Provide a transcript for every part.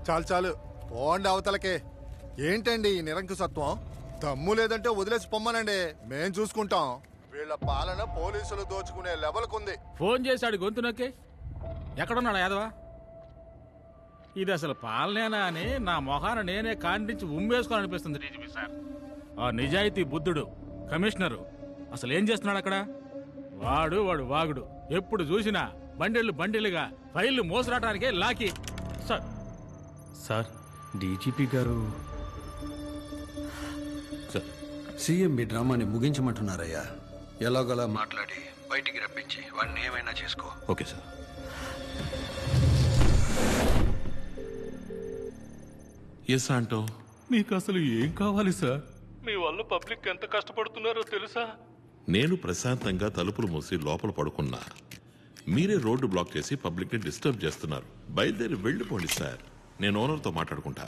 చాలు చాలు పోండి అవతలకే. ఏంటండి ఈ నిరంకుశత్వం? దమ్ము లేదంటే వదిలేసి పొమ్మనండి, మేం చూసుకుంటాం. వీళ్ళ పాలన పోలీసులు దోచుకునే లెవెల్కుంది. ఫోన్ చేశాడు గొంతు నొక్కి. ఎక్కడున్నాడు యాదవా? ఇది అసలు పాలనేనా అని నా మొహాన నేనే కాండించి ఉమ్మేసుకోవాలనిపిస్తుంది డీజీపీ సార్. ఆ నిజాయితీ బుద్ధుడు కమిషనరు అసలు ఏం చేస్తున్నాడు అక్కడ? వాడు వాగుడు. ఎప్పుడు చూసినా బండిలుగా ఫైళ్లు మోసరాటానికే లాకి. సార్ సార్ డీజీపీ గారు సార్ సీఎం మీ డ్రామాని ముగించమంటున్నారయ్యా. ఎలాగోలా మాట్లాడి బయటికి రప్పించి వాడిని ఏమైనా చేసుకో. Okay sir. ఎస్ ఆంటో. మీకు అసలు ఏం కావాలి సార్? మీ వల్ల పబ్లిక్ ఎంత కష్టపడుతున్నారో తెలుసా? నేను ప్రశాంతంగా తలుపులు మూసి లోపల పడుకున్నా. మీరే రోడ్డు బ్లాక్ చేసి పబ్లిక్ ని డిస్టర్బ్ చేస్తున్నారు. బయలుదేరి వెళ్ళిపోండి సార్. నేను ఓనర్తో మాట్లాడుకుంటా.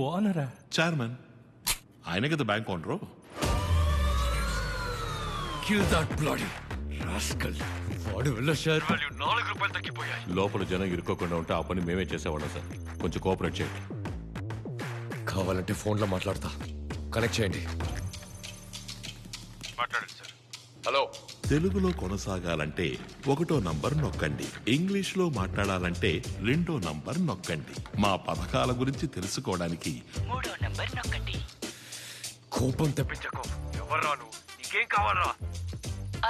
ఓనరా? చైర్మన్ ఆయన కదా bank owner. Kill that bloody rascal. వాడు వల్ల షేర్ వాల్యూ 4 రూపాయలు తగ్గిపోయాయి. లోపల జనం ఇరుక్కోకుండా ఉంటే ఆ పని మేమే చేసేవాళ్ళం సార్. కొంచెం కోఆపరేట్ చేయండి. కావాలంటే ఫోన్లో మాట్లాడతా, కనెక్ట్ చేయండి. మాట్లాడండి సార్. హలో. తెలుగులో కొనసాగాలంటే 1వ నంబర్ నొక్కండి. ఇంగ్లీష్ లో మాట్లాడాలంటే 2వ నంబర్ నొక్కండి. మా పథకాల గురించి తెలుసుకోవడానికి 3వ నంబర్ నొక్కండి. కోపం తెప్పించకు. ఎవర్రా నువ్వు? నీకేం కావాలరా?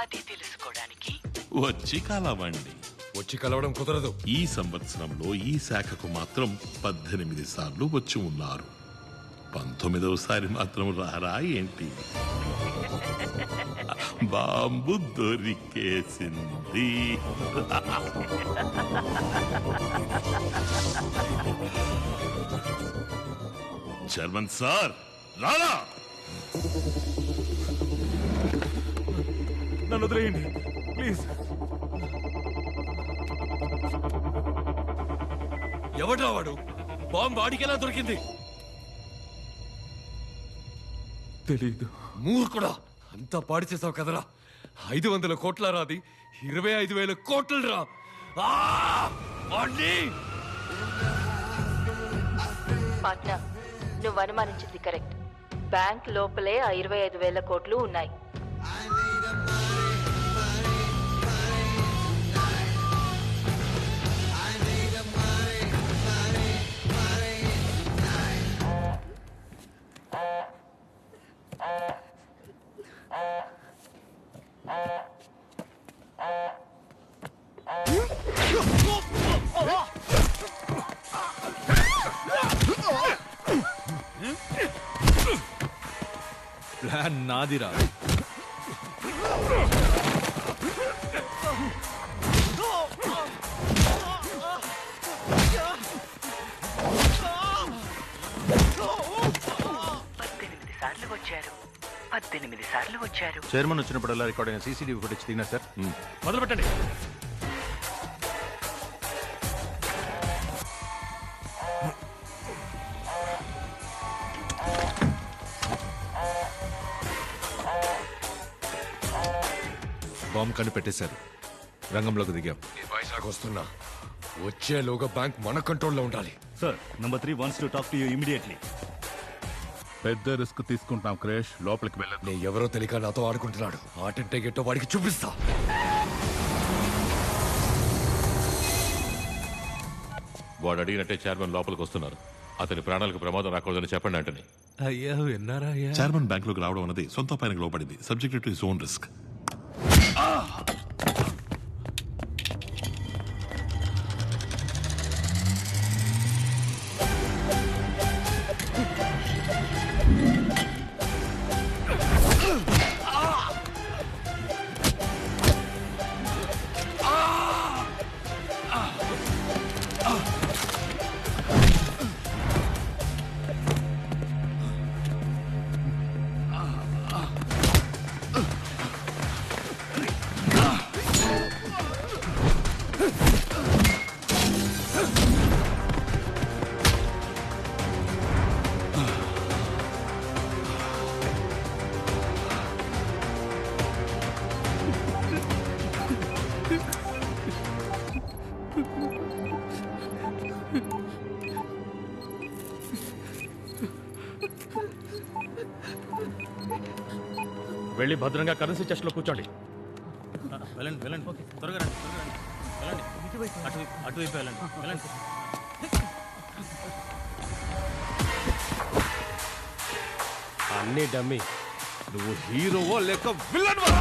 అది తెలుసుకోవడానికి వచ్చి కలవండి. వచ్చి కలవడం కుదరదు. ఈ సంవత్సరంలో ఈ శాఖకు మాత్రం 18 సార్లు వచ్చి ఉన్నారు. 19వ సారి మాత్రం రారా ఏంటి? బాంబు దొరికేసింది. చైర్మన్ సార్ రారా? నన్ను వదిలేయండి ప్లీజ్. ఎవడ్రా వాడు? బాంబు వాడికెలా దొరికింది? తెలీదు. మూర్ఖుడా, అంతా పాడి చేసావు కదరా. 500 కోట్ల రాది, 25,000 కోట్లు రా. పాట్నా, నువ్వు అనుమానించింది కరెక్ట్. బ్యాంక్ లోపలే ఆ 25,000 కోట్లు ఉన్నాయి. ప్లాన్ నాదిరా. పద్దెనిమిది సార్లు వచ్చారు. చైర్మన్ వచ్చినప్పుడల్లా రికార్డ్ అయిన సీసీటీవీ ఫుటేజ్ దిగినా సార్. మొదలు పెట్టండి. బాంబు కనిపెట్టేశారు. రంగంలోకి దిగాం. వైజాగ్ వస్తున్నా. వచ్చేలోగా బ్యాంక్ మన కంట్రోల్లో ఉండాలి. Sir number 3 wants to talk to you immediately. పెద్ద రిస్క్ తీసుకుంటాం క్రేష్. లోపలికి వెళ్ళదు. నేను ఎవరో తెలియక నాతో ఆడుకుంటున్నాడు. ఆటంటే గెట్టో వాడికి చూపిస్తా. వాడు అడిగినట్టే చైర్మన్ లోపలికి వస్తున్నారు. అతని ప్రాణాలకు ప్రమాదం రాకూడదని చెప్పండి అంటని. అయ్యా విన్నారా? చైర్మన్ బ్యాంక్ లోకి రావడం అన్నది సొంత పైనకి లోపడింది. Subject to his own risk. వెళ్ళి భద్రంగా కరెన్సీ చెస్ట్ లో కూర్చోండి. వెళ్ళండి వెళ్ళండి త్వరగా రండి వెళ్ళండి అటువైపు వెళ్ళండి వెళ్ళండి. అన్నీ డమ్మి. నువ్వు హీరోవో లేక విలన్వా?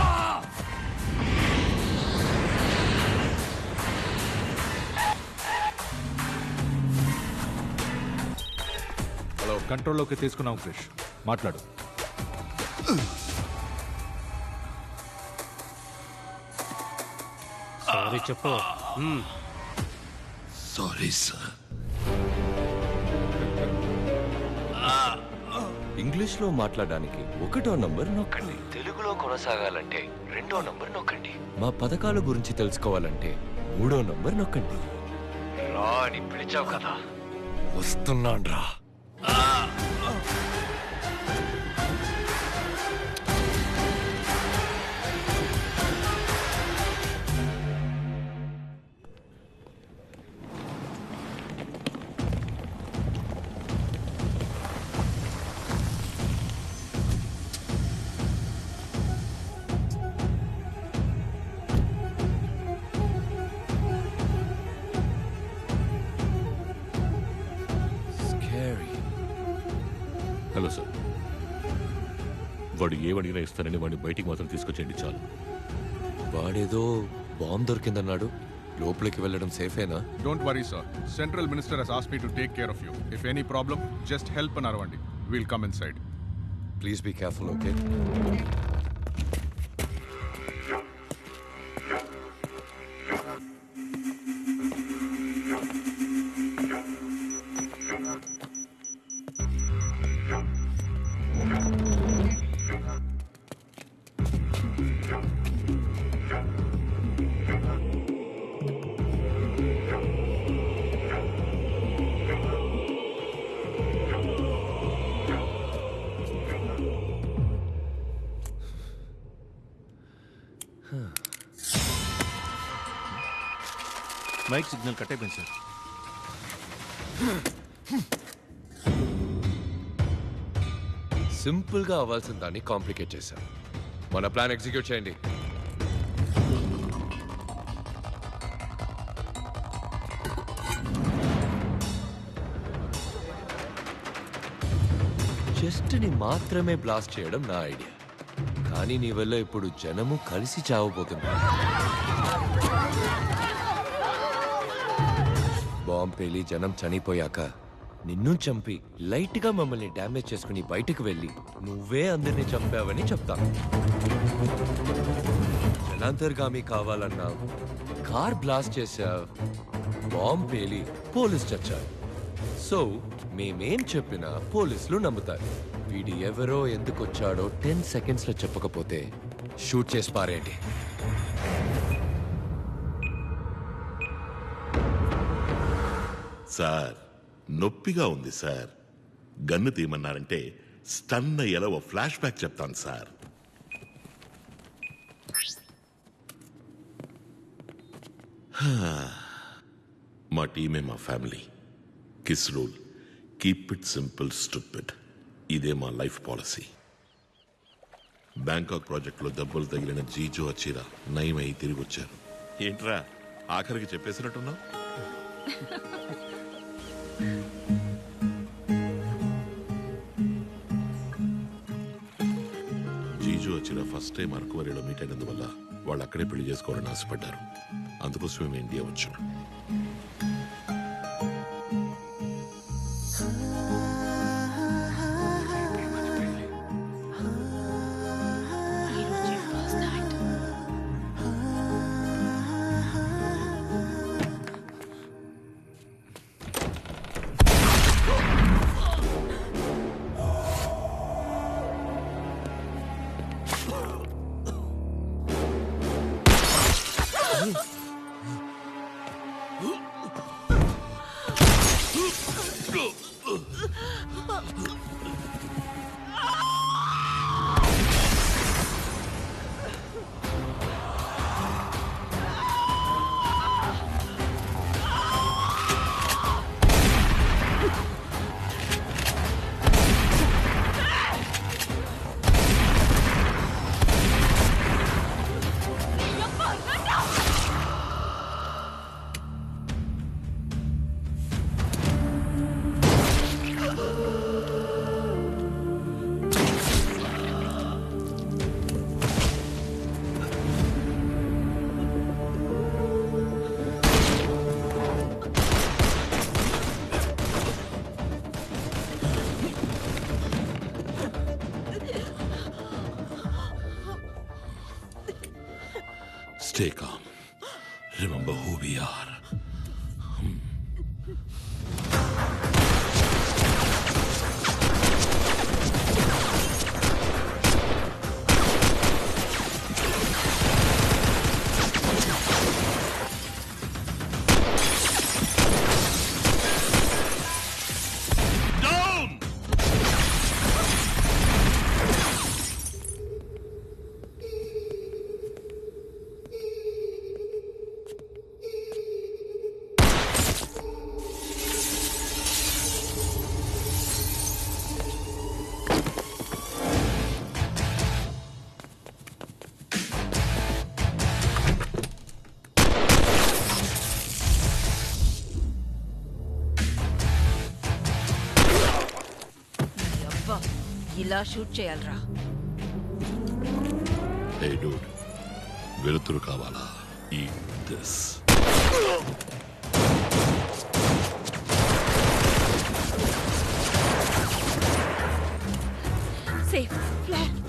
హలో, కంట్రోల్లోకి తీసుకున్నాం క్రిష్. మాట్లాడు. సారీ చెప్పు. Sorry sir. ఇంగ్లీష్లో మాట్లాడడానికి 1వ నంబర్ నొక్కండి. తెలుగులో కొనసాగాలంటే 2వ నంబర్ నొక్కండి. మా పథకాల గురించి తెలుసుకోవాలంటే 3వ నంబర్ నొక్కండి. రా అని పిలిచావు కదా, వస్తున్నాను రా. హలో సార్, వాడు ఏమడిగినా ఇస్తానని వాడిని బయటికి మాత్రం తీసుకొచ్చేయండి చాలు. వాడేదో బాంబు దొరికిందన్నాడు. లోపలికి వెళ్ళడం సేఫేనా? Don't worry, sir. Central Minister has asked me to take care of you. If any problem, just help Naravandi. We'll come inside. Please be careful, okay? Mic signal cut అయిపోయింది సార్. సింపుల్ గా అవ్వాల్సిన దాన్ని complicate చేశారు. మన plan execute చేయండి. Chest ని మాత్రమే blast చేయడం నా ఐడియా, కానీ నీ వల్ల ఇప్పుడు జనము కలిసి చావబోతున్నారు. బాంబు పేలి జనం చనిపోయాక నిన్ను చంపి లైట్ గా మమ్మల్ని డ్యామేజ్ చేసుకుని బయటకు వెళ్ళి నువ్వే అందరినీ చంపావని చెప్తాను. జనాంతర్గామి కావాలన్నావు, కార్ బ్లాస్ట్ చేశావు, బాంబు పేలి పోలీస్ చచ్చారు. సో మేమేం చెప్పినా పోలీసులు నమ్ముతారు. వీడి ఎవరో ఎందుకు వచ్చాడో 10 seconds లో చెప్పకపోతే షూట్ చేసి పారేయండి. సార్, నొప్పిగా ఉంది సార్. గన్ను తీయమన్నారంటే స్టన్ అయ్యేలా ఓ ఫ్లాష్ బ్యాక్ చెప్తాను సార్. మా టీమే మా family. Kiss rule, keep it simple stupid. ఇదే మా లైఫ్ పాలసీ. బ్యాంకాక్ ప్రాజెక్టులో దెబ్బలు తగిలిన జీజో అచ్చిరా నయమై తిరిగి వచ్చారు. ఏంట్రా ఆఖరికి చెప్పేసినట్టున్నావు? జీజో అచ్చిరా ఫస్ట్ టైం అరకువరిలో మీట్ అయినందువల్ల వాళ్ళు అక్కడే పెళ్లి చేసుకోవాలని ఆశపడ్డారు. అందుకోసం మేము ఇండియా వచ్చాం. Stay calm. Remember who we are. అబ్బా, ఇలా షూట్ చేయాలరా? Hey dude, వెలుతురు కావాలా? Eat this. Safe flat.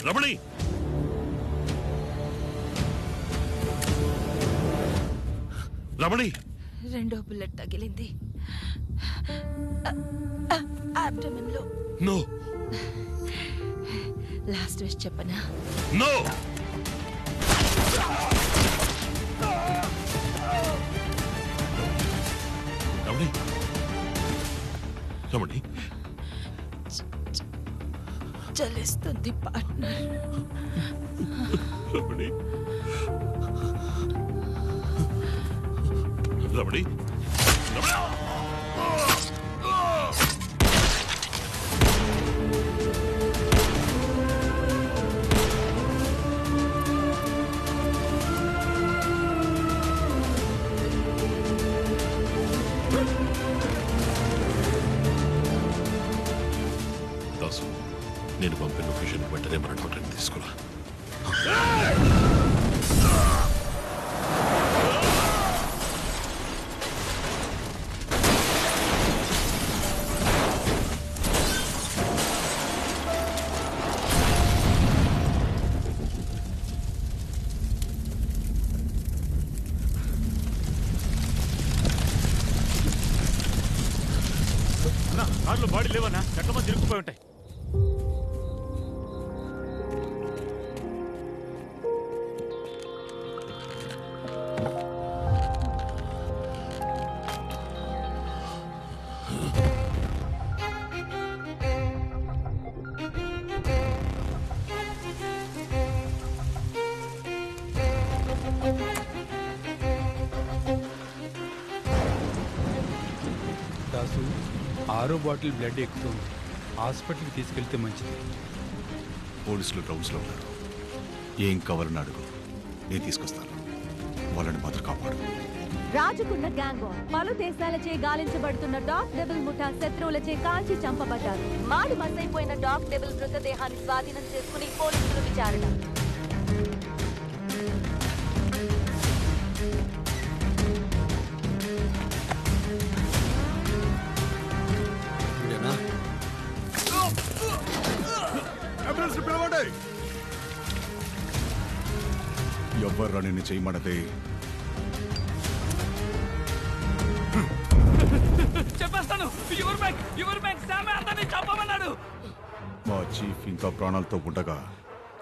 Ramani, Ramani, రెండో బుల్లెట్ తగిలింది అబ్డమన్ లో. నో లాస్ట్ విష్ చెప్పనా? నో. రమణి, రమణి, చలిస్తుంది పార్ట్నర్. రమణి, రమణి, రమణి. దాసు, నేను పంపిన లొకేషన్ వెంటనే మన డాక్టర్ని తీసుకురా. కార్లో బాడీ లేవన్నా, చెట్ల తిరుగుపోయి ఉంటాయి. దాసు, 6వ బాటిల్ బ్లడ్ ఎక్కుతుంది. హాస్పిటల్కి తీసుకెళ్తే మంచిది. పోలీసులు గ్రౌండ్స్లో ఉన్నారు. ఏం కావాలని అడుగు, నేను తీసుకొస్తాను. వాళ్ళని మాత్రం కాపాడు. రాజుకున్న గ్యాంగ్ పలు దేశాలచే గాలించబడుతున్న డాగ్ డెబుల్ ముఠా శత్రువులచే కాల్చి చంపబడ్డారు. మాడి మసైపోయిన డాగ్ డెబుల్ మృతదేహాన్ని స్వాధీనం చేసుకుని పోలీసులు విచారణ. ఎవ్వర్రా నిన్ను చేయమన్నదే? చెప్పేస్తాను. మా చీఫ్ ఇంకా ప్రాణాలతో ఉండగా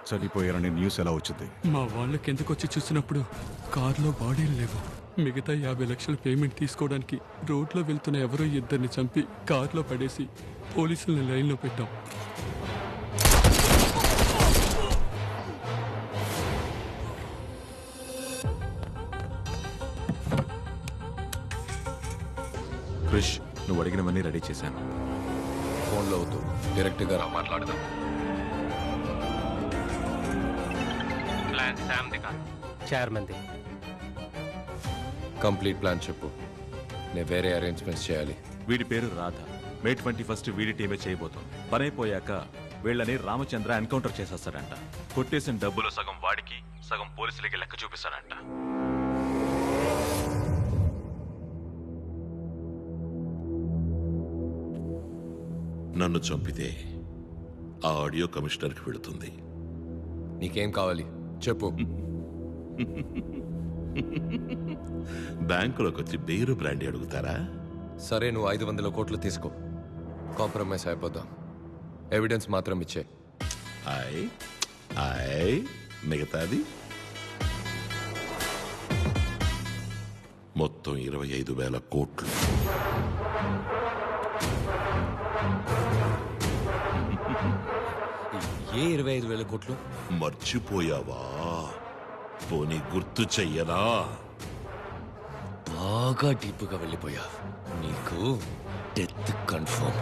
చనిపోయారని న్యూస్ ఎలా వచ్చింది? మా వాళ్ళకి ఎందుకు వచ్చి చూసినప్పుడు కారులో బాడీలు లేవు. మిగతా 50 లక్షల పేమెంట్ తీసుకోవడానికి రోడ్లో వెళ్తున్న ఎవరో ఇద్దరిని చంపి కారులో పడేసి పోలీసుల్ని లైన్లో పెట్టాం. క్రిష్, నువ్వు అడిగినవన్నీ రెడీ చేశాను. ఫోన్లో అవుతూ డైరెక్ట్గా రా, మాట్లాడదాం. చైర్మన్ కంప్లీట్ ప్లాన్ చెప్పు. నేను వేరే అరేంజ్మెంట్స్ చేయాలి. వీడి పేరు రాధ. మే 21 వీడి టీమే చేయబోతుంది. పనైపోయాక వీళ్ళని రామచంద్ర ఎన్కౌంటర్ చేసేస్తాడంట. కొట్టేసిన డబ్బులు సగం వాడికి, సగం పోలీసులకి లెక్క చూపిస్తాడంట. నన్ను చంపితే ఆ ఆడియో కమిషనర్కి వెళుతుంది. నీకేం కావాలి చెప్పు. బ్యాంకులోకి వచ్చి బేరు బ్రాండీ అడుగుతారా? సరే, నువ్వు 500 కోట్లు తీసుకో. కాంప్రమైజ్ అయిపోతాం. ఎవిడెన్స్ మాత్రం ఇచ్చే. మిగతాది మొత్తం 25,000 కోట్లు. ఏ 25,000 కోట్లు? మర్చిపోయావా? పోనీ గుర్తు చెయ్యనా? బాగా డీప్గా వెళ్ళిపోయా. నీకు డెత్ కన్ఫర్మ్.